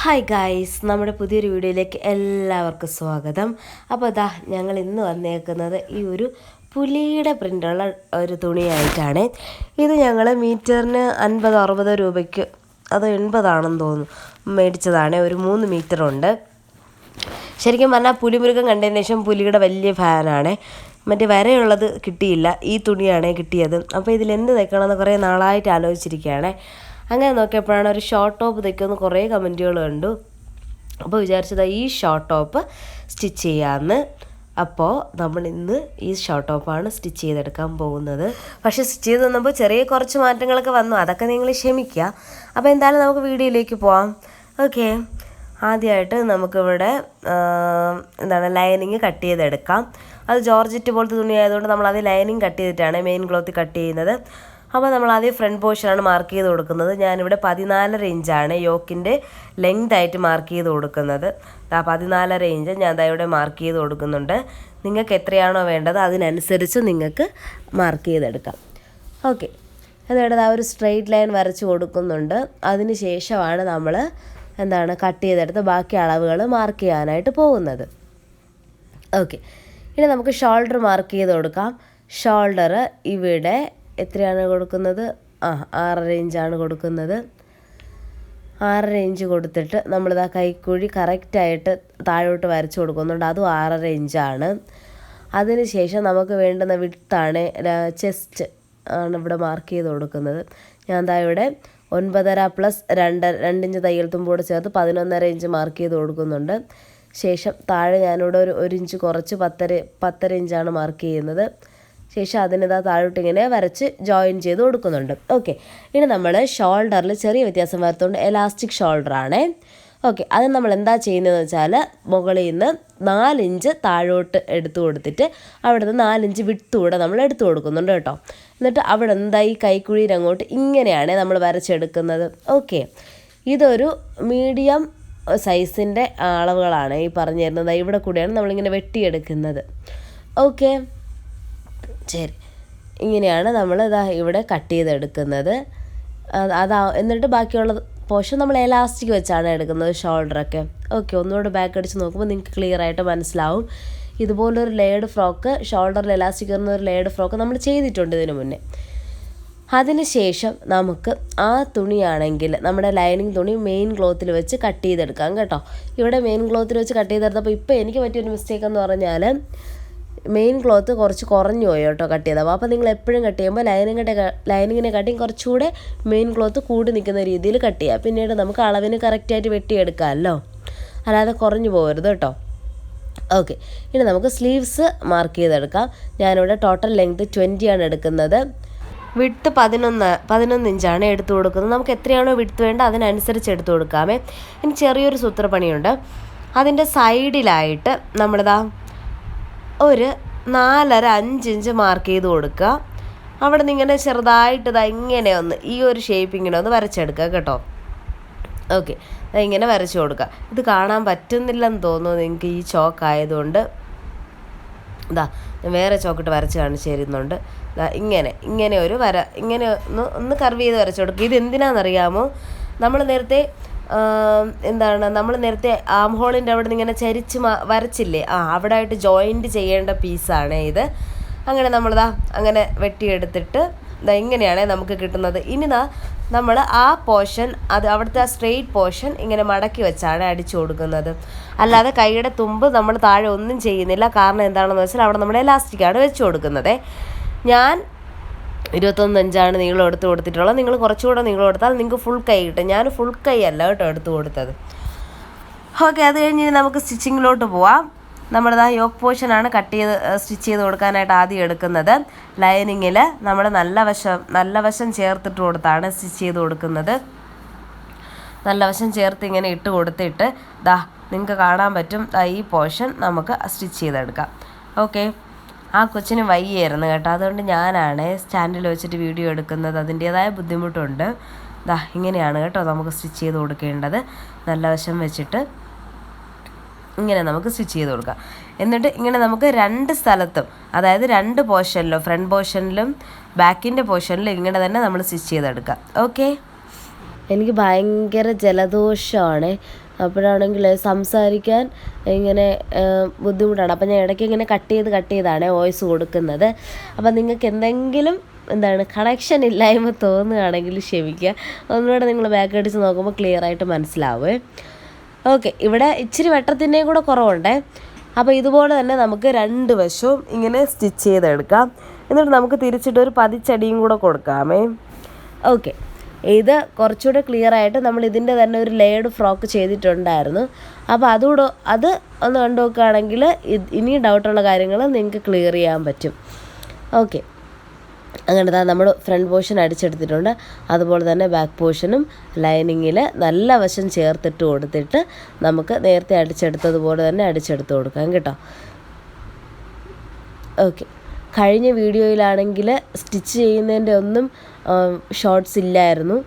Hi guys, നമ്മുടെ പുതിയൊരു വീഡിയോയിലേക്ക് എല്ലാവർക്കും സ്വാഗതം. അപ്പോൾ ഞങ്ങൾ ഇന്ന് വന്നേക്കുന്നത് ഈ ഒരു പുലിയുടെ പ്രിൻ്റുള്ള ഒരു തുണിയായിട്ടാണ്. ഇത് ഞങ്ങൾ മീറ്ററിന് 50-60 രൂപയ്ക്ക്, അത് 80 തോന്നുന്നു, മേടിച്ചതാണ്. ഒരു 3 മീറ്ററുണ്ട്. ശരിക്കും പറഞ്ഞാൽ പുലിമൃഗം കണ്ടതിന് ശേഷം പുലിയുടെ വലിയ ഫാനാണ്. മറ്റേ വരെയുള്ളത് കിട്ടിയില്ല, ഈ തുണിയാണ് കിട്ടിയത്. അപ്പോൾ ഇതിലെന്ത് തയ്ക്കണമെന്ന് കുറേ നാളായിട്ട് ആലോചിച്ചിരിക്കുകയാണ്. അങ്ങനെ നോക്കിയപ്പോഴാണ് ഒരു ഷോർട്ട് ടോപ്പ് തയ്ക്കുമെന്ന് കുറേ കമൻറ്റുകൾ കണ്ടു. അപ്പോൾ വിചാരിച്ചത് ഈ ഷോർട്ട് ടോപ്പ് സ്റ്റിച്ച് ചെയ്യാമെന്ന്. അപ്പോൾ നമ്മൾ ഇന്ന് ഈ ഷോർട്ട് ടോപ്പാണ് സ്റ്റിച്ച് ചെയ്തെടുക്കാൻ പോകുന്നത്. പക്ഷേ സ്റ്റിച്ച് ചെയ്ത് വന്നപ്പോൾ ചെറിയ കുറച്ച് മാറ്റങ്ങളൊക്കെ വന്നു, അതൊക്കെ നിങ്ങൾ ക്ഷമിക്കുക. അപ്പോൾ എന്തായാലും നമുക്ക് വീഡിയോയിലേക്ക് പോവാം. ഓക്കെ, ആദ്യമായിട്ട് നമുക്കിവിടെ ലൈനിങ് കട്ട് ചെയ്തെടുക്കാം. അത് ജോർജറ്റ് പോലത്തെ തുണി ആയതുകൊണ്ട് നമ്മളത് ലൈനിങ് കട്ട് ചെയ്തിട്ടാണ് മെയിൻ ക്ലോത്ത് കട്ട് ചെയ്യുന്നത്. അപ്പോൾ നമ്മൾ ആദ്യം ഫ്രണ്ട് പോർഷനാണ് മാർക്ക് ചെയ്ത് കൊടുക്കുന്നത്. ഞാനിവിടെ 14.5 ഇഞ്ചാണ് യോക്കിൻ്റെ ലെങ്ത് ആയിട്ട് മാർക്ക് ചെയ്ത് കൊടുക്കുന്നത്. 14.5 ഇഞ്ച് ഞാൻ ഇവിടെ മാർക്ക് ചെയ്ത് കൊടുക്കുന്നുണ്ട്. നിങ്ങൾക്ക് എത്രയാണോ വേണ്ടത് അതിനനുസരിച്ച് നിങ്ങൾക്ക് മാർക്ക് ചെയ്തെടുക്കാം. ഓക്കെ, അതിവിടെ ഒരു സ്ട്രെയിറ്റ് ലൈൻ വരച്ച് കൊടുക്കുന്നുണ്ട്. അതിന് ശേഷമാണ് നമ്മൾ കട്ട് ചെയ്തെടുത്ത് ബാക്കി അളവുകൾ മാർക്ക് ചെയ്യാനായിട്ട് പോകുന്നത്. ഓക്കെ, ഇനി നമുക്ക് ഷോൾഡർ മാർക്ക് ചെയ്ത് കൊടുക്കാം. ഷോൾഡർ ഇവിടെ എത്രയാണ് കൊടുക്കുന്നത്? 6.5 ഇഞ്ചാണ് കൊടുക്കുന്നത്. 6.5 ഇഞ്ച് കൊടുത്തിട്ട് നമ്മളിതാ കൈക്കുഴി കറക്റ്റായിട്ട് താഴോട്ട് വരച്ച് കൊടുക്കുന്നുണ്ട്. അതും 6.5 ഇഞ്ചാണ്. അതിന് ശേഷം നമുക്ക് വേണ്ടുന്ന വിഡ്ത്താണ്, ചെസ്റ്റ് ആണ് ഇവിടെ മാർക്ക് ചെയ്ത് കൊടുക്കുന്നത്. ഞാൻ ഇവിടെ 9.5 പ്ലസ് 2 ഇഞ്ച് തയ്യൽ തുമ്പോട് ചേർത്ത് 11.5 ഇഞ്ച് മാർക്ക് ചെയ്ത് കൊടുക്കുന്നുണ്ട്. ശേഷം താഴെ ഞാനിവിടെ ഒരു ഇഞ്ച് കുറച്ച് 10.5 ഇഞ്ചാണ് മാർക്ക് ചെയ്യുന്നത്. ശേഷം അതിനിതാ താഴോട്ട് ഇങ്ങനെ വരച്ച് ജോയിൻ ചെയ്ത് കൊടുക്കുന്നുണ്ട്. ഓക്കെ, ഇനി നമ്മൾ ഷോൾഡറിൽ ചെറിയ വ്യത്യാസം വരുത്തുകൊണ്ട് എലാസ്റ്റിക് ഷോൾഡറാണ്. ഓക്കെ, അത് നമ്മൾ എന്താ ചെയ്യുന്നതെന്ന് വെച്ചാൽ മുകളിൽ നിന്ന് 4 ഇഞ്ച് താഴോട്ട് എടുത്തു കൊടുത്തിട്ട് അവിടെ നിന്ന് 4 ഇഞ്ച് വിട്ടുകൂടെ നമ്മൾ എടുത്തു കൊടുക്കുന്നുണ്ട് കേട്ടോ. എന്നിട്ട് അവിടെ ഈ കൈക്കുഴിയിൽ അങ്ങോട്ട് ഇങ്ങനെയാണ് നമ്മൾ വരച്ചെടുക്കുന്നത്. ഓക്കെ, ഇതൊരു മീഡിയം സൈസിൻ്റെ അളവുകളാണ് ഈ പറഞ്ഞു തരുന്നത്. ഇവിടെ കൂടെയാണ് നമ്മളിങ്ങനെ വെട്ടിയെടുക്കുന്നത്. ഓക്കെ, ശരി, ഇങ്ങനെയാണ് നമ്മൾ ഇവിടെ കട്ട് ചെയ്തെടുക്കുന്നത്. എന്നിട്ട് ബാക്കിയുള്ള പോർഷൻ നമ്മൾ എലാസ്റ്റിക് വെച്ചാണ് എടുക്കുന്നത്, ഷോൾഡറൊക്കെ. ഓക്കെ, ഒന്നുകൂടെ ബാക്ക് അടിച്ച് നോക്കുമ്പോൾ നിങ്ങൾക്ക് ക്ലിയർ ആയിട്ട് മനസ്സിലാവും. ഇതുപോലൊരു ലെയർഡ് ഫ്രോക്ക്, ഷോൾഡറിൽ എലാസ്റ്റിക് വരുന്ന ഒരു ലെയർഡ് ഫ്രോക്ക് നമ്മൾ ചെയ്തിട്ടുണ്ട് ഇതിനു മുന്നേ. അതിന് ശേഷം നമുക്ക് ആ തുണിയാണെങ്കിൽ നമ്മുടെ ലൈനിങ് തുണി മെയിൻ ക്ലോത്തിൽ വെച്ച് കട്ട് ചെയ്തെടുക്കാം കേട്ടോ. ഇവിടെ മെയിൻ ക്ലോത്തിൽ വെച്ച് കട്ട് ചെയ്തെടുത്തപ്പോൾ ഇപ്പോൾ എനിക്ക് പറ്റിയൊരു മിസ്റ്റേക്ക് എന്ന് പറഞ്ഞാൽ മെയിൻ ക്ലോത്ത് കുറച്ച് കുറഞ്ഞു പോയി കേട്ടോ കട്ട് ചെയ്തപ്പോൾ. അപ്പോൾ നിങ്ങൾ എപ്പോഴും കട്ട് ചെയ്യുമ്പോൾ ലൈനിങ്ങിനെ കാട്ടിയും കുറച്ചുകൂടെ മെയിൻ ക്ലോത്ത് കൂടി നിൽക്കുന്ന രീതിയിൽ കട്ട് ചെയ്യുക. പിന്നീട് നമുക്ക് അളവിന് കറക്റ്റായിട്ട് വെട്ടിയെടുക്കാമല്ലോ, അല്ലാതെ കുറഞ്ഞു പോകരുത് കേട്ടോ. ഓക്കെ, ഇനി നമുക്ക് സ്ലീവ്സ് മാർക്ക് ചെയ്തെടുക്കാം. ഞാനിവിടെ ടോട്ടൽ ലെങ്ത് 20 ആണ് എടുക്കുന്നത്. വിഡ്ത്ത് 11 ഇഞ്ചാണ് എടുത്തു കൊടുക്കുന്നത്. നമുക്ക് എത്രയാണോ വിഡ്ത്ത് വേണ്ട അതിനനുസരിച്ച് എടുത്തു കൊടുക്കാമേ. ഇനി ചെറിയൊരു സൂത്രപ്പണിയുണ്ട്. അതിൻ്റെ സൈഡിലായിട്ട് നമ്മളിതാ ഒരു 4.5 ഇഞ്ച് മാർക്ക് ചെയ്ത് കൊടുക്കുക. അവിടെ നിന്ന് ഇങ്ങനെ ചെറുതായിട്ട് ഇങ്ങനെ ഒന്ന് ഈ ഒരു ഷേപ്പ് ഇങ്ങനെ ഒന്ന് വരച്ചെടുക്കുക കേട്ടോ. ഓക്കെ, ഇങ്ങനെ വരച്ച് കൊടുക്കുക. ഇത് കാണാൻ പറ്റുന്നില്ലെന്ന് തോന്നുന്നു നിങ്ങൾക്ക് ഈ ചോക്കായതുകൊണ്ട്. വേറെ ചോക്കിട്ട് വരച്ച് കാണിച്ച് തരുന്നുണ്ട്. ഇങ്ങനെ ഒരു വര ഇങ്ങനെ ഒന്ന് കർവ് ചെയ്ത് വരച്ച് കൊടുക്കുക. ഇത് എന്തിനാണെന്നറിയാമോ? നമ്മൾ നേരത്തെ നമ്മൾ നേരത്തെ ആം ഹോളിൻ്റെ അവിടെ നിന്ന് ഇങ്ങനെ ചരിച്ച് വരച്ചില്ലേ, അവിടെ ആയിട്ട് ജോയിൻറ്റ് ചെയ്യേണ്ട പീസാണ് ഇത്. അങ്ങനെ നമ്മളിതാ അങ്ങനെ വെട്ടിയെടുത്തിട്ട് ഇങ്ങനെയാണ് നമുക്ക് കിട്ടുന്നത്. ഇനി നമ്മൾ ആ പോർഷൻ, അത് അവിടുത്തെ ആ സ്ട്രെയിറ്റ് പോർഷൻ ഇങ്ങനെ മടക്കി വെച്ചാണ് അടിച്ചു കൊടുക്കുന്നത്. അല്ലാതെ കൈയുടെ തുമ്പ് നമ്മൾ താഴെ ഒന്നും ചെയ്യുന്നില്ല. കാരണം എന്താണെന്ന് വെച്ചാൽ അവിടെ നമ്മൾ എലാസ്റ്റിക്കാണ് വെച്ച് കൊടുക്കുന്നത്. ഞാൻ 21 ഇഞ്ചാണ് നീളം എടുത്ത് കൊടുത്തിട്ടുള്ളത്. നിങ്ങൾ കുറച്ചുകൂടെ നീളം എടുത്താൽ നിങ്ങൾക്ക് ഫുൾ കൈ കിട്ടും. ഞാൻ ഫുൾ കൈ അല്ല കേട്ടോ എടുത്ത് കൊടുത്തത്. ഓക്കെ, അത് കഴിഞ്ഞ് നമുക്ക് സ്റ്റിച്ചിങ്ങിലോട്ട് പോവാം. നമ്മളിതാ യോക്ക് പോർഷനാണ് സ്റ്റിച്ച് ചെയ്ത് കൊടുക്കാനായിട്ട് ആദ്യം എടുക്കുന്നത്. ലൈനിങ്ങിൽ നമ്മൾ നല്ല വശം ചേർത്തിട്ട് കൊടുത്താണ് സ്റ്റിച്ച് ചെയ്ത് കൊടുക്കുന്നത്. നല്ല വശം ചേർത്ത് ഇങ്ങനെ ഇട്ട് കൊടുത്തിട്ട് നിങ്ങൾക്ക് കാണാൻ പറ്റും ഈ പോർഷൻ നമുക്ക് സ്റ്റിച്ച് ചെയ്തെടുക്കാം. ഓക്കെ, ആ കൊച്ചിന് വയ്യായിരുന്നു കേട്ടോ, അതുകൊണ്ട് ഞാനാണ് സ്റ്റാൻഡിൽ വെച്ചിട്ട് വീഡിയോ എടുക്കുന്നത്. അതിൻ്റേതായ ബുദ്ധിമുട്ടുണ്ട്. ഇങ്ങനെയാണ് കേട്ടോ നമുക്ക് സ്റ്റിച്ച് ചെയ്ത് കൊടുക്കേണ്ടത്. നല്ല വശം വെച്ചിട്ട് ഇങ്ങനെ നമുക്ക് സ്റ്റിച്ച് ചെയ്ത് കൊടുക്കാം. എന്നിട്ട് ഇങ്ങനെ നമുക്ക് 2 സ്ഥലത്തും, അതായത് 2 പോർഷനിലും, ഫ്രണ്ട് പോർഷനിലും ബാക്കിൻ്റെ പോർഷനിലും ഇങ്ങനെ തന്നെ നമ്മൾ സ്റ്റിച്ച് ചെയ്തെടുക്കാം. ഓക്കെ, എനിക്ക് ഭയങ്കര ജലദോഷമാണ്. അപ്പോഴാണെങ്കിൽ സംസാരിക്കാൻ ഇങ്ങനെ ബുദ്ധിമുട്ടാണ്. അപ്പം ഞാൻ ഇടയ്ക്ക് ഇങ്ങനെ കട്ട് ചെയ്താണ് വോയിസ് കൊടുക്കുന്നത്. അപ്പം നിങ്ങൾക്ക് എന്തെങ്കിലും കണക്ഷൻ ഇല്ലായ്മ തോന്നുകയാണെങ്കിൽ ക്ഷമിക്കുക. ഒന്നുകൂടെ നിങ്ങൾ ബാക്ക് അടിച്ച് നോക്കുമ്പോൾ ക്ലിയർ ആയിട്ട് മനസ്സിലാവേ. ഓക്കെ, ഇവിടെ ഇച്ചിരി വെട്ടത്തിൻ്റെയും കൂടെ കുറവുണ്ടേ. അപ്പോൾ ഇതുപോലെ തന്നെ നമുക്ക് 2 വശവും ഇങ്ങനെ സ്റ്റിച്ച് ചെയ്തെടുക്കാം. എന്നിട്ട് നമുക്ക് തിരിച്ചിട്ടൊരു പതിച്ചടിയും കൂടെ കൊടുക്കാമേ. ഓക്കെ, ഇത് കുറച്ചുകൂടെ ക്ലിയർ ആയിട്ട് നമ്മൾ ഇതിൻ്റെ തന്നെ ഒരു ലെയർഡ് ഫ്രോക്ക് ചെയ്തിട്ടുണ്ടായിരുന്നു. അപ്പോൾ അത് ഒന്ന് കണ്ടു നോക്കുകയാണെങ്കിൽ ഇനി ഡൗട്ടുള്ള കാര്യങ്ങൾ നിങ്ങൾക്ക് ക്ലിയർ ചെയ്യാൻ പറ്റും. ഓക്കെ, അങ്ങനെ നമ്മൾ ഫ്രണ്ട് പോർഷൻ അടിച്ചെടുത്തിട്ടുണ്ട്. അതുപോലെ തന്നെ ബാക്ക് പോർഷനും ലൈനിങ്ങിൽ നല്ല വശം ചേർത്തിട്ട് കൊടുത്തിട്ട് നമുക്ക് നേരത്തെ അടിച്ചെടുത്തതുപോലെ തന്നെ അടിച്ചെടുത്ത് കൊടുക്കാം കേട്ടോ. ഓക്കെ, കഴിഞ്ഞ വീഡിയോയിലാണെങ്കിൽ സ്റ്റിച്ച് ചെയ്യുന്നതിൻ്റെ ഒന്നും ഷോർട്സ് ഇല്ലായിരുന്നു.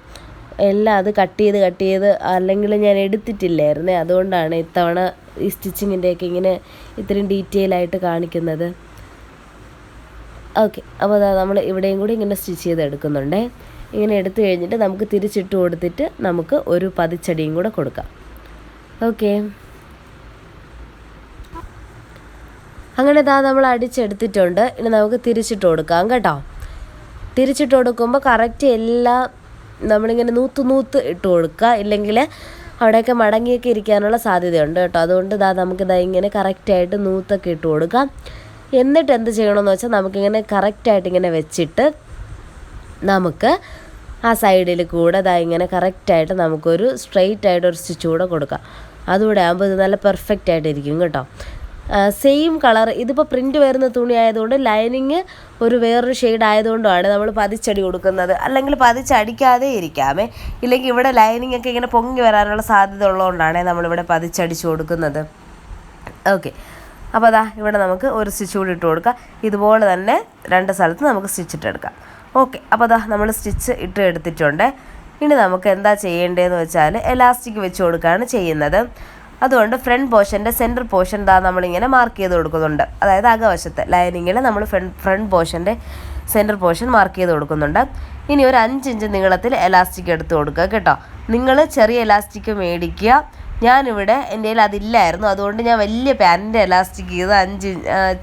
എല്ലാം അത് കട്ട് ചെയ്ത് അല്ലെങ്കിൽ ഞാൻ എടുത്തിട്ടില്ലായിരുന്നേ. അതുകൊണ്ടാണ് ഇത്തവണ ഈ സ്റ്റിച്ചിങ്ങിൻ്റെയൊക്കെ ഇങ്ങനെ ഇത്രയും ഡീറ്റെയിൽ ആയിട്ട് കാണിക്കുന്നത്. ഓക്കെ, അപ്പോൾ നമ്മൾ ഇവിടെയും കൂടി ഇങ്ങനെ സ്റ്റിച്ച് ചെയ്തെടുക്കുന്നുണ്ട്. ഇങ്ങനെ എടുത്തു കഴിഞ്ഞിട്ട് നമുക്ക് തിരിച്ചിട്ട് കൊടുത്തിട്ട് നമുക്ക് ഒരു പതിച്ചടിയും കൂടെ കൊടുക്കാം. ഓക്കെ, അങ്ങനെ നമ്മൾ അടിച്ചെടുത്തിട്ടുണ്ട്. ഇനി നമുക്ക് തിരിച്ചിട്ട് കൊടുക്കാം കേട്ടോ. തിരിച്ചിട്ട് കൊടുക്കുമ്പോൾ കറക്റ്റ് എല്ലാം നമ്മളിങ്ങനെ നൂത്ത് ഇട്ട് കൊടുക്കുക. ഇല്ലെങ്കിൽ അവിടെയൊക്കെ മടങ്ങിയൊക്കെ ഇരിക്കാനുള്ള സാധ്യതയുണ്ട് കേട്ടോ. അതുകൊണ്ട് നമുക്ക് ഇങ്ങനെ കറക്റ്റായിട്ട് നൂത്തൊക്കെ ഇട്ട് കൊടുക്കാം. എന്നിട്ട് എന്ത് ചെയ്യണമെന്ന് വെച്ചാൽ നമുക്കിങ്ങനെ കറക്റ്റായിട്ട് ഇങ്ങനെ വെച്ചിട്ട് നമുക്ക് ആ സൈഡിൽ കൂടെ ഇങ്ങനെ കറക്റ്റായിട്ട് നമുക്കൊരു സ്ട്രെയിറ്റ് ആയിട്ടൊരു സ്റ്റിച്ച് കൂടെ കൊടുക്കാം. അതുകൂടെ ആകുമ്പോൾ ഇത് നല്ല പെർഫെക്റ്റ് ആയിട്ടിരിക്കും കേട്ടോ. സെയിം കളർ, ഇതിപ്പോൾ പ്രിൻറ്റ് വരുന്ന തുണി ആയതുകൊണ്ട് ലൈനിങ് ഒരു വേറൊരു ഷെയ്ഡ് ആയതുകൊണ്ടാണ് നമ്മൾ പതിച്ചടി കൊടുക്കുന്നത്. അല്ലെങ്കിൽ പതിച്ചടിക്കാതെ ഇരിക്കാമേ. ഇല്ലെങ്കിൽ ഇവിടെ ലൈനിങ് ഒക്കെ ഇങ്ങനെ പൊങ്ങി വരാനുള്ള സാധ്യത ഉള്ളതുകൊണ്ടാണ് നമ്മളിവിടെ പതിച്ചടിച്ച് കൊടുക്കുന്നത്. ഓക്കെ, അപ്പോൾ ഇവിടെ നമുക്ക് ഒരു സ്റ്റിച്ച് കൂടി ഇട്ട് കൊടുക്കാം. ഇതുപോലെ തന്നെ 2 സ്ഥലത്ത് നമുക്ക് സ്റ്റിച്ചിട്ടെടുക്കാം. ഓക്കെ, അപ്പോൾ നമ്മൾ സ്റ്റിച്ച് ഇട്ട് എടുത്തിട്ടുണ്ട്. ഇനി നമുക്ക് എന്താ ചെയ്യേണ്ടതെന്ന് വെച്ചാൽ എലാസ്റ്റിക് വെച്ച് കൊടുക്കുകയാണ് ചെയ്യുന്നത്. അതുകൊണ്ട് ഫ്രണ്ട് പോർഷൻ്റെ സെൻറ്റർ പോർഷൻ നമ്മളിങ്ങനെ മാർക്ക് ചെയ്ത് കൊടുക്കുന്നുണ്ട്. അതായത് അകവശത്ത് ലൈനിങ്ങിൽ നമ്മൾ ഫ്രണ്ട് പോർഷൻ്റെ സെൻറ്റർ പോർഷൻ മാർക്ക് ചെയ്ത് കൊടുക്കുന്നുണ്ട്. ഇനി ഒരു 5 ഇഞ്ച് നീളത്തിൽ എലാസ്റ്റിക് എടുത്ത് കൊടുക്കുക കേട്ടോ. നിങ്ങൾ ചെറിയ എലാസ്റ്റിക് മേടിക്കുക. ഞാനിവിടെ എൻ്റെ കയ്യിൽ അതില്ലായിരുന്നു. അതുകൊണ്ട് ഞാൻ വലിയ പാൻറ്റിൻ്റെ എലാസ്റ്റിക് ചെയ്ത് 5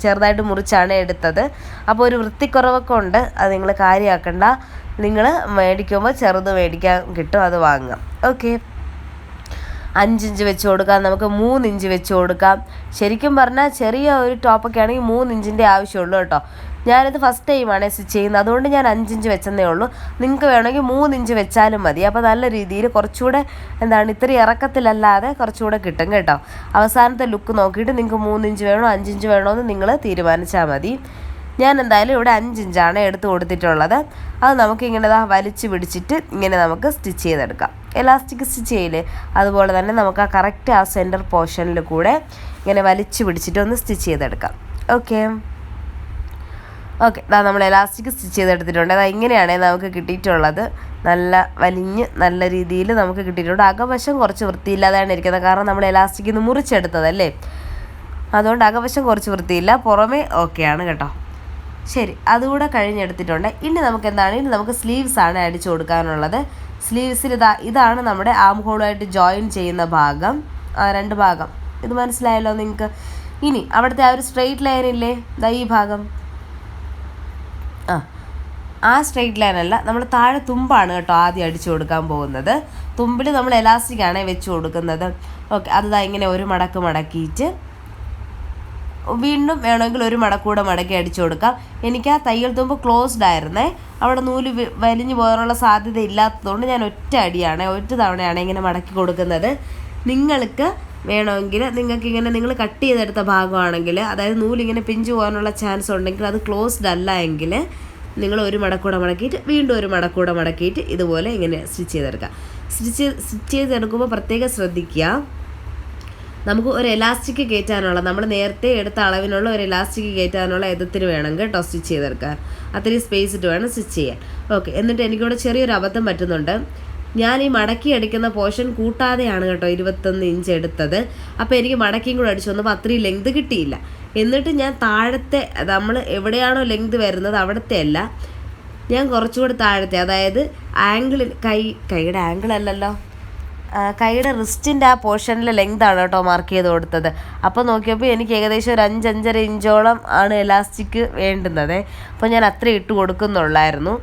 ചെറുതായിട്ട് മുറിച്ചാണ് എടുത്തത്. അപ്പോൾ ഒരു വൃത്തിക്കുറവൊക്കെ ഉണ്ട്. അത് നിങ്ങൾ കാര്യമാക്കണ്ട. നിങ്ങൾ മേടിക്കുമ്പോൾ ചെറുത് മേടിക്കാൻ കിട്ടും, അത് വാങ്ങാം. ഓക്കെ, 5 ഇഞ്ച് വെച്ച് കൊടുക്കാം. നമുക്ക് 3 ഇഞ്ച് വെച്ച് കൊടുക്കാം. ശരിക്കും പറഞ്ഞാൽ ചെറിയ ഒരു ടോപ്പൊക്കെ ആണെങ്കിൽ 3 ഇഞ്ചിൻ്റെ ആവശ്യമുള്ളൂ കേട്ടോ. ഞാനിത് ഫസ്റ്റ് ടൈമാണ് സ്റ്റിച്ച് ചെയ്യുന്നത്. അതുകൊണ്ട് ഞാൻ 5 ഇഞ്ച് വെച്ചെന്നേ ഉള്ളൂ. നിങ്ങൾക്ക് വേണമെങ്കിൽ 3 ഇഞ്ച് വെച്ചാലും മതി. അപ്പോൾ നല്ല രീതിയിൽ കുറച്ചുകൂടെ ഇത്തിരി ഇറക്കത്തിലല്ലാതെ കുറച്ചുകൂടെ കിട്ടും കേട്ടോ. അവസാനത്തെ ലുക്ക് നോക്കിയിട്ട് നിങ്ങൾക്ക് 3 ഇഞ്ച് വേണോ 5 ഇഞ്ച് വേണോ എന്ന് നിങ്ങൾ തീരുമാനിച്ചാൽ മതി. ഞാൻ എന്തായാലും ഇവിടെ 5 ഇഞ്ചാണ് എടുത്ത് കൊടുത്തിട്ടുള്ളത്. അത് നമുക്കിങ്ങനെ വലിച്ച് പിടിച്ചിട്ട് ഇങ്ങനെ നമുക്ക് സ്റ്റിച്ച് ചെയ്തെടുക്കാം. എലാസ്റ്റിക് സ്റ്റിച്ച് ചെയ്യില്ലേ, അതുപോലെ തന്നെ നമുക്ക് ആ കറക്റ്റ് ആ സെൻറ്റർ പോർഷനിൽ കൂടെ ഇങ്ങനെ വലിച്ച് പിടിച്ചിട്ട് ഒന്ന് സ്റ്റിച്ച് ചെയ്തെടുക്കാം. ഓക്കെ, നമ്മൾ എലാസ്റ്റിക് സ്റ്റിച്ച് ചെയ്തെടുത്തിട്ടുണ്ട്. ഇങ്ങനെയാണ് നമുക്ക് കിട്ടിയിട്ടുള്ളത്. നല്ല വലിഞ്ഞ് നല്ല രീതിയിൽ നമുക്ക് കിട്ടിയിട്ടുണ്ട്. അകവശം കുറച്ച് വൃത്തിയില്ലാതെയാണ് ഇരിക്കുന്നത്. കാരണം നമ്മൾ എലാസ്റ്റിക് നിന്ന് മുറിച്ചെടുത്തതല്ലേ, അതുകൊണ്ട് അകവശം കുറച്ച് വൃത്തിയില്ല. പുറമേ ഓക്കെയാണ് കേട്ടോ. ശരി, അതുകൂടെ കഴിഞ്ഞെടുത്തിട്ടുണ്ട്. ഇനി നമുക്ക് സ്ലീവ്സ് ആണ് അടിച്ചു കൊടുക്കാനുള്ളത്. സ്ലീവ്സിൽ ഇതാണ് നമ്മുടെ ആം ഹോളുമായിട്ട് ജോയിൻ ചെയ്യുന്ന ഭാഗം, 2 ഭാഗം. ഇത് മനസ്സിലായല്ലോ നിങ്ങൾക്ക്. ഇനി അവിടുത്തെ ആ ഒരു സ്ട്രെയിറ്റ് ലൈൻ ഇല്ലേ, ഈ ഭാഗം, ആ സ്ട്രെയിറ്റ് ലൈനല്ല, നമ്മൾ താഴെ തുമ്പാണ് കേട്ടോ ആദ്യം അടിച്ചു കൊടുക്കാൻ പോകുന്നത്. തുമ്പിൽ നമ്മൾ എലാസ്റ്റിക്കാണ് വെച്ച് കൊടുക്കുന്നത്. ഓക്കെ, അത് ഇങ്ങനെ ഒരു മടക്ക് മടക്കിയിട്ട് വീണ്ടും വേണമെങ്കിൽ ഒരു മടക്കൂടെ മടക്കി അടിച്ചു കൊടുക്കാം. എനിക്ക് ആ തയ്യൽ തുമ്പ് ക്ലോസ്ഡ് ആയിരുന്നേ. അവിടെ നൂല് വലിഞ്ഞു പോകാനുള്ള സാധ്യത ഇല്ലാത്തതുകൊണ്ട് ഞാൻ ഒറ്റ തവണയാണ് ഇങ്ങനെ മടക്കി കൊടുക്കുന്നത്. നിങ്ങൾക്ക് വേണമെങ്കിൽ നിങ്ങൾക്കിങ്ങനെ നിങ്ങൾ കട്ട് ചെയ്തെടുത്ത ഭാഗമാണെങ്കിൽ, അതായത് നൂലിങ്ങനെ പിഞ്ചു പോകാനുള്ള ചാൻസ് ഉണ്ടെങ്കിൽ, അത് ക്ലോസ്ഡ് അല്ല എങ്കിൽ നിങ്ങൾ ഒരു മടക്കൂടെ മടക്കിയിട്ട് വീണ്ടും ഒരു മടക്കൂടെ മടക്കിയിട്ട് ഇതുപോലെ ഇങ്ങനെ സ്റ്റിച്ച് ചെയ്തെടുക്കുക. സ്റ്റിച്ച് ചെയ്തെടുക്കുമ്പോൾ പ്രത്യേകം ശ്രദ്ധിക്കുക, നമുക്ക് ഒരു എലാസ്റ്റിക് കയറ്റാനുള്ള, നമ്മൾ നേരത്തെ എടുത്ത അളവിനുള്ള ഒരു എലാസ്റ്റിക് കയറ്റാനുള്ള എതത്തിന് വേണം കേട്ടോ സ്റ്റിച്ച് ചെയ്തെടുക്കാൻ. അത്രയും സ്പേസ് ഇട്ട് വേണം സ്റ്റിച്ച് ചെയ്യാൻ. ഓക്കെ, എന്നിട്ട് എനിക്കിവിടെ ചെറിയൊരു അബദ്ധം പറ്റുന്നുണ്ട്. ഞാൻ ഈ മടക്കി അടിക്കുന്ന പോർഷൻ കൂട്ടാതെയാണ് കേട്ടോ 21 ഇഞ്ച് എടുത്തത്. അപ്പോൾ എനിക്ക് മടക്കിയും കൂടെ അടിച്ചു വന്നപ്പോൾ അത്രയും ലെങ്ത് കിട്ടിയില്ല. എന്നിട്ട് ഞാൻ താഴത്തെ നമ്മൾ എവിടെയാണോ ലെങ്ത് വരുന്നത് അവിടുത്തെ അല്ല, ഞാൻ കുറച്ചുകൂടി താഴത്തെ, അതായത് ആംഗിളിൽ കൈയുടെ ആംഗിൾ അല്ലല്ലോ, കൈയുടെ റിസ്റ്റിൻ്റെ ആ പോർഷനിലെ ലെങ്താണ് കേട്ടോ മാർക്ക് ചെയ്ത് കൊടുത്തത്. അപ്പോൾ നോക്കിയപ്പോൾ എനിക്ക് ഏകദേശം ഒരു 5-5.5 ഇഞ്ചോളം ആണ് എലാസ്റ്റിക് വേണ്ടുന്നത്. അപ്പോൾ ഞാൻ അത്ര ഇട്ട് കൊടുക്കുന്നുള്ളായിരുന്നു.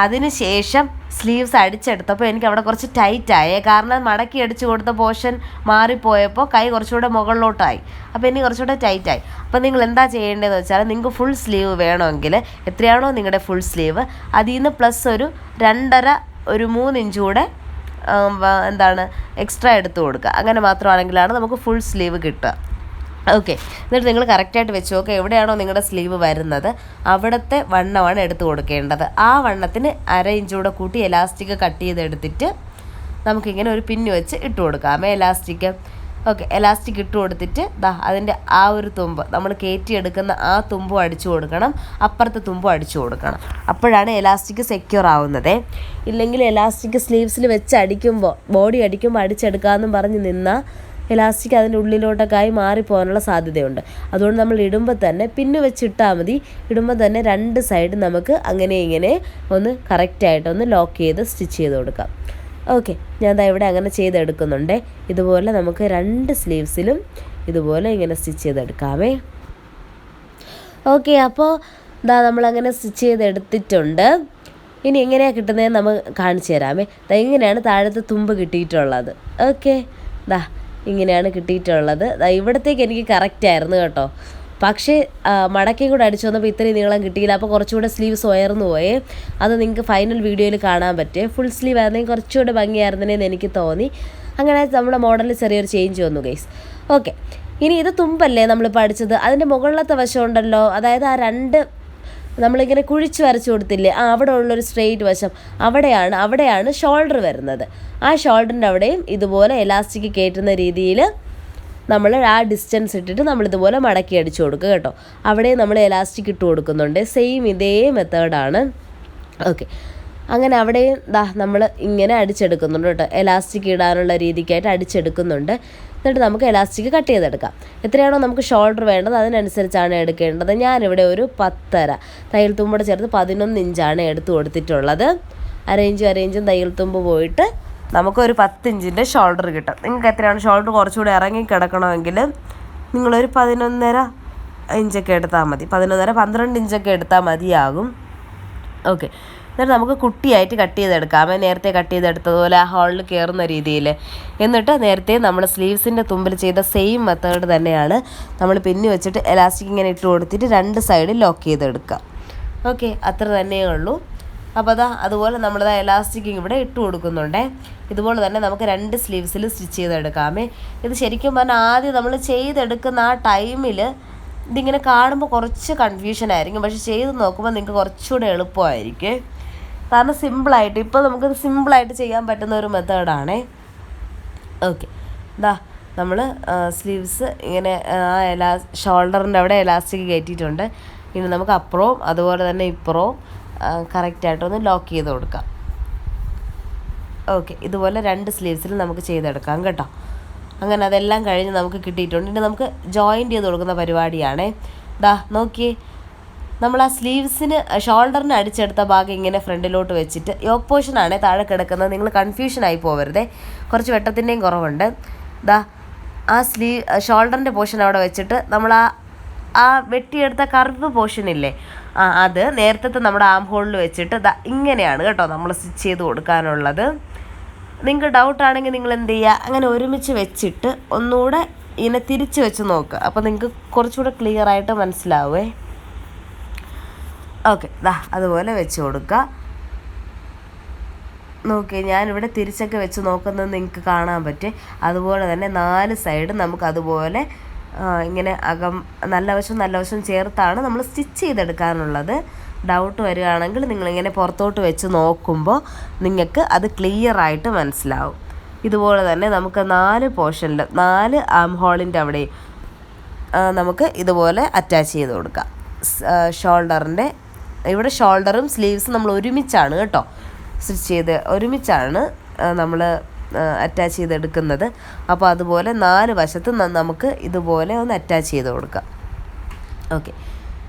അതിന് ശേഷം സ്ലീവ്സ് അടിച്ചെടുത്തപ്പോൾ എനിക്ക് അവിടെ കുറച്ച് ടൈറ്റായേ, കാരണം മടക്കി അടിച്ച് കൊടുത്ത പോർഷൻ മാറിപ്പോയപ്പോൾ കൈ കുറച്ചുകൂടെ മുകളിലോട്ടായി. അപ്പോൾ എനിക്ക് കുറച്ചുകൂടെ ടൈറ്റായി. അപ്പോൾ നിങ്ങൾ എന്താ ചെയ്യേണ്ടതെന്ന് വെച്ചാൽ, നിങ്ങൾക്ക് ഫുൾ സ്ലീവ് വേണമെങ്കിൽ എത്രയാണോ നിങ്ങളുടെ ഫുൾ സ്ലീവ് അതിൽ നിന്ന് പ്ലസ് ഒരു 2.5 ഒരു 3 ഇഞ്ച് കൂടെ എക്സ്ട്രാ എടുത്ത് കൊടുക്കുക. അങ്ങനെ മാത്രമാണെങ്കിലാണ് നമുക്ക് ഫുൾ സ്ലീവ് കിട്ടുക. ഓക്കെ, എന്നിട്ട് നിങ്ങൾ കറക്റ്റായിട്ട് വെച്ച് നോക്കുക. എവിടെയാണോ നിങ്ങളുടെ സ്ലീവ് വരുന്നത് അവിടുത്തെ വണ്ണമാണ് എടുത്ത് കൊടുക്കേണ്ടത്. ആ വണ്ണത്തിന് 1/2 ഇഞ്ച് കൂടെ കൂട്ടി എലാസ്റ്റിക് കട്ട് ചെയ്തെടുത്തിട്ട് നമുക്കിങ്ങനെ ഒരു പിന്ന് വെച്ച് ഇട്ട് കൊടുക്കാമേ എലാസ്റ്റിക്. ഓക്കെ, എലാസ്റ്റിക് ഇട്ട് കൊടുത്തിട്ട് അതിൻ്റെ ആ ഒരു തുമ്പ് നമ്മൾ കയറ്റിയെടുക്കുന്ന ആ തുമ്പും അടിച്ചു കൊടുക്കണം, അപ്പുറത്തെ തുമ്പും അടിച്ചു കൊടുക്കണം. അപ്പോഴാണ് എലാസ്റ്റിക് സെക്യൂർ ആവുന്നത്. ഇല്ലെങ്കിൽ എലാസ്റ്റിക് സ്ലീവ്സിൽ വെച്ച് അടിക്കുമ്പോൾ, ബോഡി അടിക്കുമ്പോൾ അടിച്ചെടുക്കാമെന്നും പറഞ്ഞ് നിന്നാൽ എലാസ്റ്റിക് അതിൻ്റെ ഉള്ളിലോട്ടൊക്കെ മാറിപ്പോകാനുള്ള സാധ്യതയുണ്ട്. അതുകൊണ്ട് നമ്മൾ ഇടുമ്പോൾ തന്നെ പിന്ന് വെച്ചിട്ടാൽ മതി. ഇടുമ്പോൾ തന്നെ 2 സൈഡ് നമുക്ക് അങ്ങനെ ഇങ്ങനെ ഒന്ന് കറക്റ്റായിട്ടൊന്ന് ലോക്ക് ചെയ്ത് സ്റ്റിച്ച് ചെയ്ത് കൊടുക്കാം. ഓക്കെ, ഞാൻ ഇവിടെ അങ്ങനെ ചെയ്തെടുക്കുന്നുണ്ട്. ഇതുപോലെ നമുക്ക് 2 സ്ലീവ്സിലും ഇതുപോലെ ഇങ്ങനെ സ്റ്റിച്ച് ചെയ്തെടുക്കാമേ. ഓക്കെ, അപ്പോൾ നമ്മളങ്ങനെ സ്റ്റിച്ച് ചെയ്തെടുത്തിട്ടുണ്ട്. ഇനി എങ്ങനെയാണ് കിട്ടുന്നതെന്ന് നമ്മൾ കാണിച്ചു തരാമേ. ഇങ്ങനെയാണ് താഴത്തെ തുമ്പ് കിട്ടിയിട്ടുള്ളത്. ഓക്കെ, ഇങ്ങനെയാണ് കിട്ടിയിട്ടുള്ളത്. ഇവിടത്തേക്ക് എനിക്ക് കറക്റ്റായിരുന്നു കേട്ടോ. പക്ഷേ മടക്കയും കൂടെ അടിച്ചു വന്നപ്പോൾ ഇത്രയും നീളം കിട്ടിയില്ല. അപ്പോൾ കുറച്ചുകൂടെ സ്ലീവ്സ് ഉയർന്നു പോയേ. അത് നിങ്ങൾക്ക് ഫൈനൽ വീഡിയോയിൽ കാണാൻ പറ്റും. ഫുൾ സ്ലീവ് ആയിരുന്നെങ്കിൽ കുറച്ചുകൂടെ ഭംഗിയായിരുന്നേന്ന് എനിക്ക് തോന്നി. അങ്ങനെ നമ്മുടെ മോഡലിൽ ചെറിയൊരു ചേഞ്ച് വന്നു ഗൈസ്. ഓക്കെ, ഇനി ഇത് തുമ്പല്ലേ നമ്മളിപ്പോൾ അടിച്ചത്. അതിൻ്റെ മുകളിലത്തെ വശം ഉണ്ടല്ലോ, അതായത് ആ 2 നമ്മളിങ്ങനെ കുഴിച്ച് വരച്ച് കൊടുത്തില്ലേ, അവിടെ ഉള്ളൊരു സ്ട്രെയിറ്റ് വശം, അവിടെയാണ് ഷോൾഡർ വരുന്നത്. ആ ഷോൾഡറിൻ്റെ അവിടെയും ഇതുപോലെ എലാസ്റ്റിക് കയറ്റുന്ന രീതിയിൽ നമ്മൾ ആ ഡിസ്റ്റൻസ് ഇട്ടിട്ട് നമ്മളിതുപോലെ മടക്കി അടിച്ചു കൊടുക്കുക കേട്ടോ. അവിടെ നമ്മൾ എലാസ്റ്റിക് ഇട്ട് കൊടുക്കുന്നുണ്ട്. സെയിം ഇതേ മെത്തേഡാണ്. ഓക്കെ, അങ്ങനെ അവിടെയും നമ്മൾ ഇങ്ങനെ അടിച്ചെടുക്കുന്നുണ്ട് കേട്ടോ. എലാസ്റ്റിക് ഇടാനുള്ള രീതിക്കായിട്ട് അടിച്ചെടുക്കുന്നുണ്ട്. എന്നിട്ട് നമുക്ക് എലാസ്റ്റിക് കട്ട് ചെയ്തെടുക്കാം. എത്രയാണോ നമുക്ക് ഷോൾഡർ വേണ്ടത് അതിനനുസരിച്ചാണ് എടുക്കേണ്ടത്. ഞാനിവിടെ ഒരു 10.5 തയ്യൽ തുമ്പോടെ ചേർത്ത് 11 ഇഞ്ചാണ് എടുത്ത് കൊടുത്തിട്ടുള്ളത്. 1/2 ഇഞ്ചും തയ്യൽ തുമ്പ് പോയിട്ട് നമുക്കൊരു 10 ഇഞ്ചിൻ്റെ ഷോൾഡർ കിട്ടും. നിങ്ങൾക്ക് എത്രയാണ് ഷോൾഡർ കുറച്ചുകൂടി ഇറങ്ങി കിടക്കണമെങ്കിൽ നിങ്ങളൊരു 11.5 ഇഞ്ചൊക്കെ എടുത്താൽ മതി. 11.5-12 ഇഞ്ചൊക്കെ എടുത്താൽ മതിയാകും. ഓക്കെ, എന്നിട്ട് നമുക്ക് കുട്ടിയായിട്ട് കട്ട് ചെയ്തെടുക്കാം. നേരത്തെ കട്ട് ചെയ്തെടുത്തതുപോലെ ആ ഹോളിൽ കയറുന്ന രീതിയിൽ. എന്നിട്ട് നേരത്തെ നമ്മൾ സ്ലീവ്സിൻ്റെ തുമ്പിൽ ചെയ്ത സെയിം മെത്തേഡ് തന്നെയാണ് നമ്മൾ പിന്നി വെച്ചിട്ട് എലാസ്റ്റിക് ഇങ്ങനെ ഇട്ട് കൊടുത്തിട്ട് 2 സൈഡിൽ ലോക്ക് ചെയ്തെടുക്കാം. ഓക്കെ, അത്ര തന്നെയേ ഉള്ളൂ. അപ്പോൾ അതുപോലെ നമ്മൾ എലാസ്റ്റിക് ഇവിടെ ഇട്ട് കൊടുക്കുന്നുണ്ടേ. ഇതുപോലെ തന്നെ നമുക്ക് 2 സ്ലീവ്സിൽ സ്റ്റിച്ച് ചെയ്തെടുക്കാമേ. ഇത് ശരിക്കും പറഞ്ഞാൽ ആദ്യം നമ്മൾ ചെയ്തെടുക്കുന്ന ആ ടൈമിൽ ഇതിങ്ങനെ കാണുമ്പോൾ കുറച്ച് കൺഫ്യൂഷനായിരിക്കും. പക്ഷെ ചെയ്ത് നോക്കുമ്പോൾ നിങ്ങൾക്ക് കുറച്ചുകൂടെ എളുപ്പമായിരിക്കും. കാരണം സിമ്പിളായിട്ട് ഇപ്പോൾ നമുക്കത് സിമ്പിളായിട്ട് ചെയ്യാൻ പറ്റുന്ന ഒരു മെത്തേഡാണേ. ഓക്കെ, നമ്മൾ സ്ലീവ്സ് ഇങ്ങനെ ആ ഷോൾഡറിൻ്റെ അവിടെ എലാസ്റ്റിക് കയറ്റിയിട്ടുണ്ട്. ഇനി നമുക്ക് അപ്പുറവും അതുപോലെ തന്നെ ഇപ്പുറവും കറക്റ്റായിട്ടൊന്ന് ലോക്ക് ചെയ്ത് കൊടുക്കാം. ഓക്കെ, ഇതുപോലെ 2 സ്ലീവ്സിൽ നമുക്ക് ചെയ്തെടുക്കാം കേട്ടോ. അങ്ങനെ അതെല്ലാം കഴിഞ്ഞ് നമുക്ക് കിട്ടിയിട്ടുണ്ട്. ഇനി നമുക്ക് ജോയിൻറ്റ് ചെയ്ത് കൊടുക്കുന്ന പരിപാടിയാണേ. നോക്കിയേ, നമ്മൾ ആ സ്ലീവ്സിന് ഷോൾഡറിന് അടിച്ചെടുത്ത ഭാഗം ഇങ്ങനെ ഫ്രണ്ടിലോട്ട് വെച്ചിട്ട് യോക്ക് പോർഷനാണേ താഴെ കിടക്കുന്നത്. നിങ്ങൾ കൺഫ്യൂഷനായി പോവരുതേ, കുറച്ച് വെട്ടത്തിൻ്റെയും കുറവുണ്ട്. ആ ഷോൾഡറിൻ്റെ പോർഷൻ അവിടെ വെച്ചിട്ട് നമ്മൾ ആ വെട്ടിയെടുത്ത കർവ് പോർഷനില്ലേ, അത് നേരത്തെ നമ്മുടെ ആം ഹോളിൽ വെച്ചിട്ട് ഇങ്ങനെയാണ് കേട്ടോ നമ്മൾ സ്റ്റിച്ച് ചെയ്ത് കൊടുക്കാനുള്ളത്. നിങ്ങൾക്ക് ഡൗട്ടാണെങ്കിൽ നിങ്ങൾ എന്ത് ചെയ്യുക, അങ്ങനെ ഒരുമിച്ച് വെച്ചിട്ട് ഒന്നുകൂടെ ഇങ്ങനെ തിരിച്ച് വെച്ച് നോക്കുക. അപ്പോൾ നിങ്ങൾക്ക് കുറച്ചുകൂടെ ക്ലിയറായിട്ട് മനസ്സിലാവേ. ഓക്കെ, അതുപോലെ വെച്ച് കൊടുക്കുക. നോക്കി, ഞാനിവിടെ തിരിച്ചൊക്കെ വെച്ച് നോക്കുന്നത് നിങ്ങൾക്ക് കാണാൻ പറ്റും. അതുപോലെ തന്നെ 4 സൈഡ് നമുക്ക് അതുപോലെ ഇങ്ങനെ നല്ല വശം ചേർത്താണ് നമ്മൾ സ്റ്റിച്ച് ചെയ്തെടുക്കാനുള്ളത്. ഡൗട്ട് വരികയാണെങ്കിൽ നിങ്ങളിങ്ങനെ പുറത്തോട്ട് വെച്ച് നോക്കുമ്പോൾ നിങ്ങൾക്ക് അത് ക്ലിയറായിട്ട് മനസ്സിലാവും. ഇതുപോലെ തന്നെ നമുക്ക് 4 പോർഷനിൽ 4 ആം ഹോളിൻ്റെ അവിടെ നമുക്ക് ഇതുപോലെ അറ്റാച്ച് ചെയ്ത് കൊടുക്കാം. ഷോൾഡറിൻ്റെ ഇവിടെ ഷോൾഡറും സ്ലീവ്സും നമ്മൾ ഒരുമിച്ചാണ് കേട്ടോ സ്റ്റിച്ച് ചെയ്ത് ഒരുമിച്ചാണ് നമ്മൾ അറ്റാച്ച് ചെയ്തെടുക്കുന്നത്. അപ്പോൾ അതുപോലെ 4 വശത്ത് നമുക്ക് ഇതുപോലെ ഒന്ന് അറ്റാച്ച് ചെയ്ത് കൊടുക്കാം. ഓക്കെ,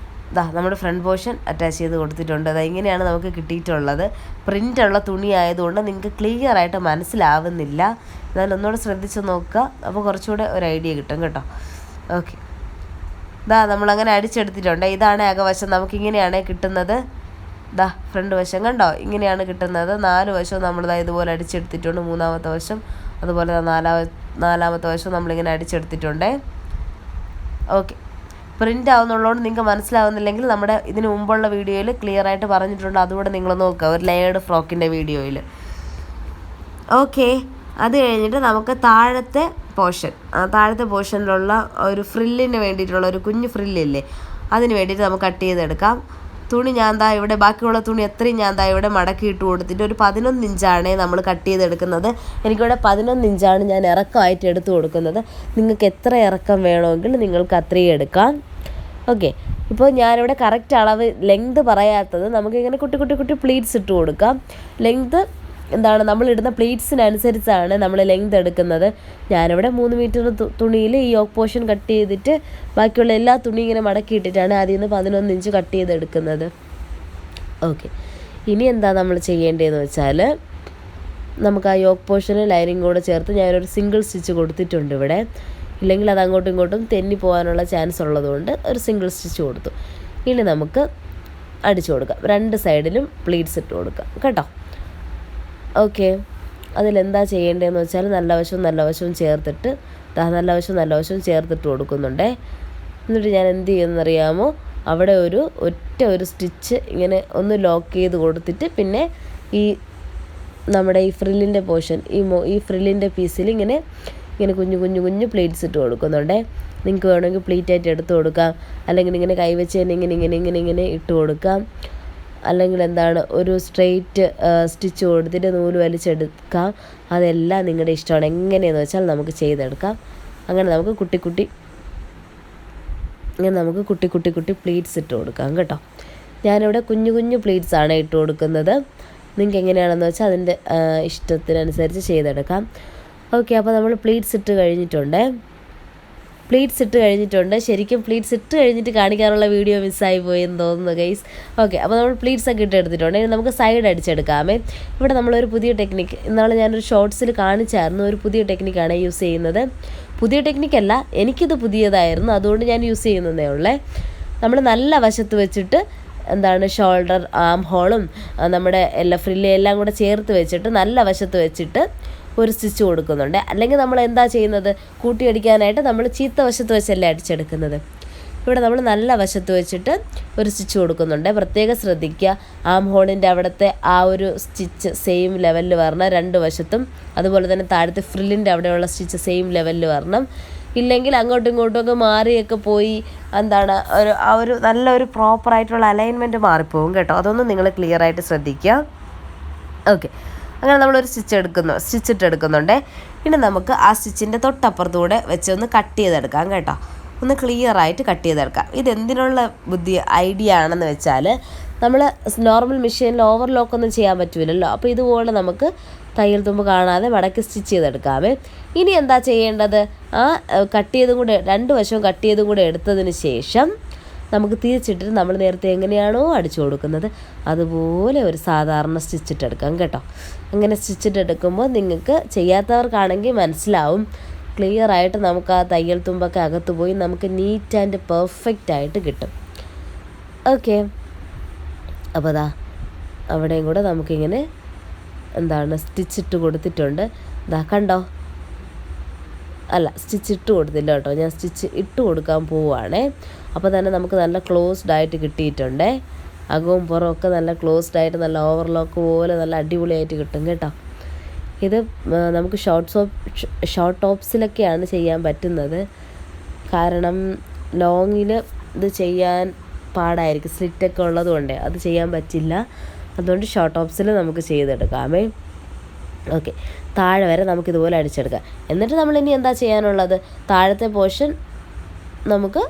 നമ്മുടെ ഫ്രണ്ട് പോർഷൻ അറ്റാച്ച് ചെയ്ത് കൊടുത്തിട്ടുണ്ട്. ഇങ്ങനെയാണ് നമുക്ക് കിട്ടിയിട്ടുള്ളത്. പ്രിൻ്റുള്ള തുണി ആയതുകൊണ്ട് നിങ്ങൾക്ക് ക്ലിയർ ആയിട്ട് മനസ്സിലാവുന്നില്ല. എന്നാലും ഒന്നുകൂടെ ശ്രദ്ധിച്ച് നോക്കുക, അപ്പോൾ കുറച്ചുകൂടെ ഒരു ഐഡിയ കിട്ടും കേട്ടോ. ഓക്കെ, നമ്മളങ്ങനെ അടിച്ചെടുത്തിട്ടുണ്ട്. ഇതാണ് അകവശം. നമുക്കിങ്ങനെയാണ് കിട്ടുന്നത്. ഫ്രണ്ട് വശം കണ്ടോ, ഇങ്ങനെയാണ് കിട്ടുന്നത്. 4 വശവും നമ്മൾ ഇതുപോലെ അടിച്ചെടുത്തിട്ടുണ്ട്. 3ാമത്തെ വശം അതുപോലെ 4ാമത്തെ വശവും നമ്മളിങ്ങനെ അടിച്ചെടുത്തിട്ടുണ്ട്. ഓക്കെ, പ്രിൻ്റ് ആവുന്നുള്ളതുകൊണ്ട് നിങ്ങൾക്ക് മനസ്സിലാവുന്നില്ലെങ്കിൽ നമ്മുടെ ഇതിന് മുമ്പുള്ള വീഡിയോയിൽ ക്ലിയർ ആയിട്ട് പറഞ്ഞിട്ടുണ്ട്. അതുകൂടെ നിങ്ങൾ നോക്കുക, ഒരു ലെയേർഡ് ഫ്രോക്കിൻ്റെ വീഡിയോയിൽ. ഓക്കെ, അത് കഴിഞ്ഞിട്ട് നമുക്ക് താഴത്തെ പോർഷനിലുള്ള ഒരു ഫ്രില്ലിന് വേണ്ടിയിട്ടുള്ള ഒരു കുഞ്ഞു ഫ്രില്ലില്ലേ, അതിന് വേണ്ടിയിട്ട് നമുക്ക് കട്ട് ചെയ്തെടുക്കാം. തുണി ഞാൻ ഇവിടെ ബാക്കിയുള്ള തുണി എത്രയും ഞാൻ ഇവിടെ മടക്കി ഇട്ട് കൊടുത്തിട്ട് ഒരു 11 ഇഞ്ചാണ് നമ്മൾ കട്ട് ചെയ്തെടുക്കുന്നത്. എനിക്കിവിടെ 11 ഇഞ്ചാണ് ഞാൻ ഇറക്കമായിട്ട് എടുത്ത് കൊടുക്കുന്നത്. നിങ്ങൾക്ക് എത്ര ഇറക്കം വേണമെങ്കിൽ നിങ്ങൾക്ക് അത്രയും എടുക്കാം. ഓക്കെ, ഇപ്പോൾ ഞാനിവിടെ കറക്റ്റ് അളവ് ലെങ്ത് പറയാത്തത്, നമുക്കിങ്ങനെ കുട്ടി പ്ലീറ്റ്സ് ഇട്ട് കൊടുക്കാം. ലെങ്ത് നമ്മളിടുന്ന പ്ലീറ്റ്സിനനുസരിച്ചാണ് നമ്മൾ ലെങ്ത് എടുക്കുന്നത്. ഞാനിവിടെ 3 മീറ്റർ തുണിയിൽ ഈ യോക്ക് പോർഷൻ കട്ട് ചെയ്തിട്ട് ബാക്കിയുള്ള എല്ലാ തുണി ഇങ്ങനെ മടക്കിയിട്ടിട്ടാണ് അതിൽ നിന്ന് 11 ഇഞ്ച് കട്ട് ചെയ്തെടുക്കുന്നത്. ഓക്കെ, ഇനി എന്താ നമ്മൾ ചെയ്യേണ്ടതെന്ന് വെച്ചാൽ, നമുക്ക് ആ യോക്ക് പോർഷന് ലൈനിങ് കൂടെ ചേർത്ത് ഞാനൊരു സിംഗിൾ സ്റ്റിച്ച് കൊടുത്തിട്ടുണ്ട് ഇവിടെ. ഇല്ലെങ്കിൽ അത് അങ്ങോട്ടും ഇങ്ങോട്ടും തെന്നി പോകാനുള്ള ചാൻസ് ഉള്ളതുകൊണ്ട് ഒരു സിംഗിൾ സ്റ്റിച്ച് കൊടുത്തു. ഇനി നമുക്ക് അടിച്ചു കൊടുക്കാം. 2 സൈഡിലും പ്ലീറ്റ്സ് ഇട്ട് കൊടുക്കാം കേട്ടോ. ഓക്കെ, അതിലെന്താ ചെയ്യേണ്ടതെന്ന് വെച്ചാൽ നല്ല വശവും ചേർത്തിട്ട് നല്ല വശവും ചേർത്തിട്ട് കൊടുക്കുന്നുണ്ടേ. എന്നിട്ട് ഞാൻ എന്ത് ചെയ്യുമെന്നറിയാമോ, അവിടെ ഒരു സ്റ്റിച്ച് ഇങ്ങനെ ഒന്ന് ലോക്ക് ചെയ്ത് കൊടുത്തിട്ട് പിന്നെ നമ്മുടെ ഈ ഫ്രില്ലിൻ്റെ പോർഷൻ ഈ ഫ്രില്ലിൻ്റെ പീസിൽ ഇങ്ങനെ കുഞ്ഞു പ്ലേറ്റ്സ് ഇട്ട് കൊടുക്കുന്നുണ്ടേ. നിങ്ങൾക്ക് വേണമെങ്കിൽ പ്ലീറ്റായിട്ട് എടുത്ത് കൊടുക്കാം, അല്ലെങ്കിൽ ഇങ്ങനെ കൈവച്ച് തന്നെ ഇങ്ങനെ ഇട്ട് കൊടുക്കാം. അല്ലെങ്കിൽ ഒരു സ്ട്രെയിറ്റ് സ്റ്റിച്ച് കൊടുത്തിട്ട് നൂല് വലിച്ചെടുക്കാം. അതെല്ലാം നിങ്ങളുടെ ഇഷ്ടമാണ്. എങ്ങനെയെന്ന് വെച്ചാൽ നമുക്ക് ചെയ്തെടുക്കാം. അങ്ങനെ നമുക്ക് കുട്ടി പ്ലീറ്റ്സ് ഇട്ട് കൊടുക്കാം കേട്ടോ. ഞാനിവിടെ കുഞ്ഞു പ്ലീറ്റ്സാണ് ഇട്ട് കൊടുക്കുന്നത്. നിങ്ങൾക്ക് എങ്ങനെയാണെന്ന് വെച്ചാൽ അതിൻ്റെ ഇഷ്ടത്തിനനുസരിച്ച് ചെയ്തെടുക്കാം. ഓക്കെ, അപ്പോൾ നമ്മൾ പ്ലീറ്റ്സ് ഇട്ട് കഴിഞ്ഞിട്ടുണ്ട്. ശരിക്കും പ്ലീറ്റ്സ് ഇട്ട് കഴിഞ്ഞിട്ട് കാണിക്കാനുള്ള വീഡിയോ മിസ്സായി പോയെന്ന് തോന്നുന്നു ഗൈസ്. ഓക്കെ, അപ്പോൾ നമ്മൾ പ്ലീറ്റ്സ് ഒക്കെ എടുത്തിട്ടുണ്ട്. ഇനി നമുക്ക് സൈഡ് അടിച്ചെടുക്കാമേ. ഇവിടെ നമ്മളൊരു പുതിയ ടെക്നിക്ക് ഇന്നാളെ ഞാനൊരു ഷോർട്സിൽ കാണിച്ചായിരുന്നു. ഒരു പുതിയ ടെക്നിക്കാണ് യൂസ് ചെയ്യുന്നത്. പുതിയ ടെക്നിക്കല്ല, എനിക്കിത് പുതിയതായിരുന്നു, അതുകൊണ്ട് ഞാൻ യൂസ് ചെയ്യുന്നതേ ഉള്ളേ. നമ്മൾ നല്ല വശത്ത് വെച്ചിട്ട് ഷോൾഡർ, ആം ഹോളും നമ്മുടെ എല്ലാ ഫ്രില്ലും എല്ലാം കൂടെ ചേർത്ത് വെച്ചിട്ട് നല്ല വശത്ത് വെച്ചിട്ട് ഒരു സ്റ്റിച്ച് കൊടുക്കുന്നുണ്ട്. അല്ലെങ്കിൽ നമ്മൾ എന്താ ചെയ്യുന്നത്, കൂട്ടിയടിക്കാനായിട്ട് നമ്മൾ ചീത്ത വശത്ത് വെച്ചല്ലേ അടിച്ചെടുക്കുന്നത്. ഇവിടെ നമ്മൾ നല്ല വശത്ത് വെച്ചിട്ട് ഒരു സ്റ്റിച്ച് കൊടുക്കുന്നുണ്ട്. പ്രത്യേകം ശ്രദ്ധിക്കുക, ആം ഹോളിൻ്റെ അവിടുത്തെ ആ ഒരു സ്റ്റിച്ച് സെയിം ലെവലിൽ വരണം 2 വശത്തും. അതുപോലെ തന്നെ താഴത്തെ ഫ്രില്ലിൻ്റെ അവിടെയുള്ള സ്റ്റിച്ച് സെയിം ലെവലിൽ വരണം. ഇല്ലെങ്കിൽ അങ്ങോട്ടും ഇങ്ങോട്ടുമൊക്കെ മാറിയൊക്കെ പോയി ഒരു നല്ലൊരു പ്രോപ്പറായിട്ടുള്ള അലൈൻമെൻറ്റ് മാറിപ്പോകും കേട്ടോ. അതൊന്നും നിങ്ങൾ ക്ലിയർ ആയിട്ട് ശ്രദ്ധിക്കുക. ഓക്കെ, അങ്ങനെ നമ്മളൊരു സ്റ്റിച്ചിട്ട് എടുക്കുന്നുണ്ട്. ഇനി നമുക്ക് ആ സ്റ്റിച്ചിൻ്റെ തൊട്ടപ്പുറത്തൂടെ വെച്ച് ഒന്ന് കട്ട് ചെയ്തെടുക്കാം കേട്ടോ. ഒന്ന് ക്ലിയർ ആയിട്ട് കട്ട് ചെയ്തെടുക്കാം. ഇതെന്തിനുള്ള ഐഡിയ ആണെന്ന് വെച്ചാൽ, നമ്മൾ നോർമൽ മെഷീനിൽ ഓവർലോക്കൊന്നും ചെയ്യാൻ പറ്റില്ലല്ലോ. അപ്പോൾ ഇതുപോലെ നമുക്ക് തയ്യൽ തുമ്പ് കാണാതെ മടക്കി സ്റ്റിച്ച് ചെയ്തെടുക്കാമേ. ഇനി എന്താ ചെയ്യേണ്ടത്, ആ കട്ട് ചെയ്തും കൂടെ 2 വശവും കട്ട് ചെയ്തും കൂടെ എടുത്തതിന് ശേഷം നമുക്ക് തിരിച്ചിട്ടിട്ട് നമ്മൾ നേരത്തെ എങ്ങനെയാണോ അടിച്ചു കൊടുക്കുന്നത് അതുപോലെ ഒരു സാധാരണ സ്റ്റിച്ചിട്ടെടുക്കാം കേട്ടോ. അങ്ങനെ സ്റ്റിച്ചിട്ടെടുക്കുമ്പോൾ നിങ്ങൾക്ക് ചെയ്യാത്തവർക്കാണെങ്കിൽ മനസ്സിലാവും. ക്ലിയർ ആയിട്ട് നമുക്ക് ആ തയ്യൽ തുമ്പൊക്കെ അകത്ത് പോയി നമുക്ക് നീറ്റ് ആൻഡ് പെർഫെക്റ്റ് ആയിട്ട് കിട്ടും. ഓക്കെ, അപ്പോൾ അവിടെയും കൂടെ നമുക്കിങ്ങനെ സ്റ്റിച്ചിട്ട് കൊടുത്തിട്ടുണ്ട്. കണ്ടോ, അല്ല സ്റ്റിച്ച് ഇട്ട് കൊടുത്തില്ല കേട്ടോ, ഞാൻ സ്റ്റിച്ച് ഇട്ട് കൊടുക്കാൻ പോവുകയാണേ. അപ്പോൾ തന്നെ നമുക്ക് നല്ല ക്ലോസ്ഡ് ആയിട്ട് കിട്ടിയിട്ടുണ്ട്. അകവും പുറമൊക്കെ നല്ല ക്ലോസ്ഡ് ആയിട്ട് നല്ല ഓവർലോക്ക് പോലെ നല്ല അടിപൊളിയായിട്ട് കിട്ടും കേട്ടോ. ഇത് നമുക്ക് ഷോർട്ട് ടോപ്സിലൊക്കെയാണ് ചെയ്യാൻ പറ്റുന്നത്. കാരണം ലോങ്ങിൽ ഇത് ചെയ്യാൻ പാടായിരിക്കും, സ്ലിറ്റൊക്കെ ഉള്ളത് കൊണ്ട് അത് ചെയ്യാൻ പറ്റില്ല. അതുകൊണ്ട് ഷോർട്ട് ടോപ്സിൽ നമുക്ക് ചെയ്തെടുക്കാമേ. ഓക്കെ, താഴെ വരെ നമുക്കിതുപോലെ അടിച്ചെടുക്കാം. എന്നിട്ട് നമ്മളിനി എന്താ ചെയ്യാനുള്ളത്, താഴത്തെ പോർഷൻ നമുക്ക്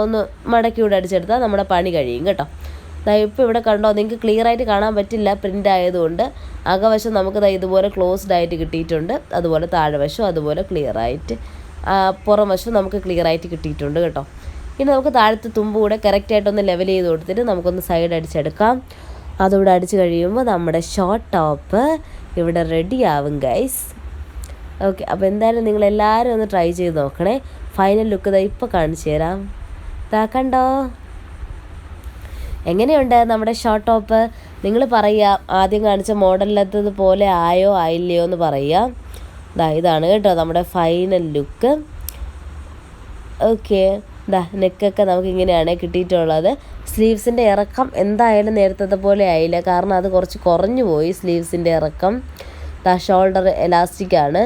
ഒന്ന് മടക്കിയൂടെ അടിച്ചെടുത്താൽ നമ്മുടെ പണി കഴിയും കേട്ടോ. ഇപ്പോൾ ഇവിടെ കണ്ടോ, നിങ്ങൾക്ക് ക്ലിയർ ആയിട്ട് കാണാൻ പറ്റില്ല പ്രിൻ്റ് ആയതുകൊണ്ട്. അകവശം നമുക്ക് ഇതുപോലെ ക്ലോസ്ഡ് ആയിട്ട് കിട്ടിയിട്ടുണ്ട്. അതുപോലെ താഴെ വശം അതുപോലെ ക്ലിയർ ആയിട്ട്, പുറം വശം നമുക്ക് ക്ലിയർ ആയിട്ട് കിട്ടിയിട്ടുണ്ട് കേട്ടോ. ഇനി നമുക്ക് താഴത്തെ തുമ്പ് കൂടെ കറക്റ്റായിട്ടൊന്ന് ലെവൽ ചെയ്ത് കൊടുത്തിട്ട് നമുക്കൊന്ന് സൈഡ് അടിച്ചെടുക്കാം. അതുകൂടെ അടിച്ച് കഴിയുമ്പോൾ നമ്മുടെ ഷോർട്ട് ടോപ്പ് ഇവിടെ റെഡി ആവും ഗൈസ്. ഓക്കെ, അപ്പോൾ എന്തായാലും നിങ്ങളെല്ലാവരും ഒന്ന് ട്രൈ ചെയ്ത് നോക്കണേ. ഫൈനൽ ലുക്ക് ഇതാ ഇപ്പോൾ കാണിച്ചു തരാം. ഇതാ കണ്ടോ, എങ്ങനെയുണ്ട് നമ്മുടെ ഷോർട്ട് ടോപ്പ്? നിങ്ങൾ പറയുക, ആദ്യം കാണിച്ച മോഡലിലെത്തത് പോലെ ആയോ ആയില്ലയോ എന്ന് പറയുക. ഇതാണ് കേട്ടോ നമ്മുടെ ഫൈനൽ ലുക്ക്. ഓക്കെ, നെക്കൊക്കെ നമുക്ക് ഇങ്ങനെയാണ് കിട്ടിയിട്ടുള്ളത്. സ്ലീവ്സിൻ്റെ ഇറക്കം എന്തായാലും നേരത്തെ പോലെ ആയില്ല, കാരണം അത് കുറച്ച് കുറഞ്ഞു പോയി സ്ലീവ്സിൻ്റെ ഇറക്കം. ഷോൾഡർ എലാസ്റ്റിക്കാണ്,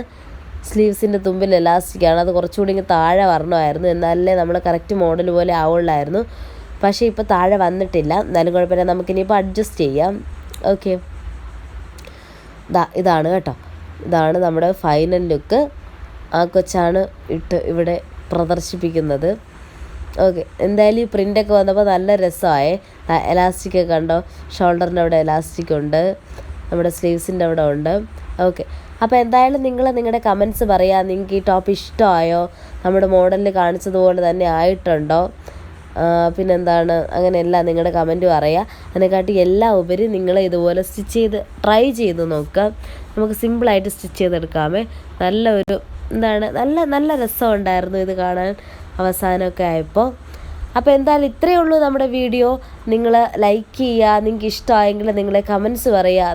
സ്ലീവ്സിൻ്റെ തുമ്പിൽ എലാസ്റ്റിക്കാണ്. അത് കുറച്ചുകൂടി ഇങ്ങനെ താഴെ വരണമായിരുന്നു, എന്നാലേ നമ്മൾ കറക്റ്റ് മോഡൽ പോലെ ആവുള്ളായിരുന്നു. പക്ഷേ ഇപ്പോൾ താഴെ വന്നിട്ടില്ല, എന്നാലും കുഴപ്പമില്ല, നമുക്കിനിയിപ്പോൾ അഡ്ജസ്റ്റ് ചെയ്യാം. ഓക്കെ, ഇതാണ് കേട്ടോ, ഇതാണ് നമ്മുടെ ഫൈനൽ ലുക്ക്. ആ കൊച്ചാണ് ഇട്ട് ഇവിടെ പ്രദർശിപ്പിക്കുന്നത്. ഓക്കെ, എന്തായാലും ഈ പ്രിൻ്റൊക്കെ വന്നപ്പോൾ നല്ല രസമായി. എലാസ്റ്റിക്കൊക്കെ കണ്ടോ, ഷോൾഡറിൻ്റെ അവിടെ എലാസ്റ്റിക് ഉണ്ട്, നമ്മുടെ സ്ലീവ്സിൻ്റെ അവിടെ ഉണ്ട്. ഓക്കെ, അപ്പോൾ എന്തായാലും നിങ്ങൾ നിങ്ങളുടെ കമൻറ്റ്സ് പറയുക. നിങ്ങൾക്ക് ഈ ടോപ്പ് ഇഷ്ടമായോ? നമ്മുടെ മോഡലിൽ കാണിച്ചതുപോലെ തന്നെ ആയിട്ടുണ്ടോ? പിന്നെന്താണ്, അങ്ങനെയല്ല നിങ്ങളുടെ കമൻറ്റ് പറയുക. അതിനെക്കാട്ടി എല്ലാം ഉപരി നിങ്ങൾ ഇതുപോലെ സ്റ്റിച്ച് ചെയ്ത് ട്രൈ ചെയ്ത് നോക്കുക. നമുക്ക് സിമ്പിളായിട്ട് സ്റ്റിച്ച് ചെയ്തെടുക്കാമേ. നല്ല രസമുണ്ടായിരുന്നു ഇത് കാണാൻ അവസാനമൊക്കെ ആയപ്പോൾ. അപ്പോൾ എന്തായാലും ഇത്രയേ ഉള്ളൂ നമ്മുടെ വീഡിയോ. നിങ്ങൾ ലൈക്ക് ചെയ്യുക, നിങ്ങൾക്ക് ഇഷ്ടമായെങ്കിൽ നിങ്ങളെ കമൻറ്റ്സ് പറയുക.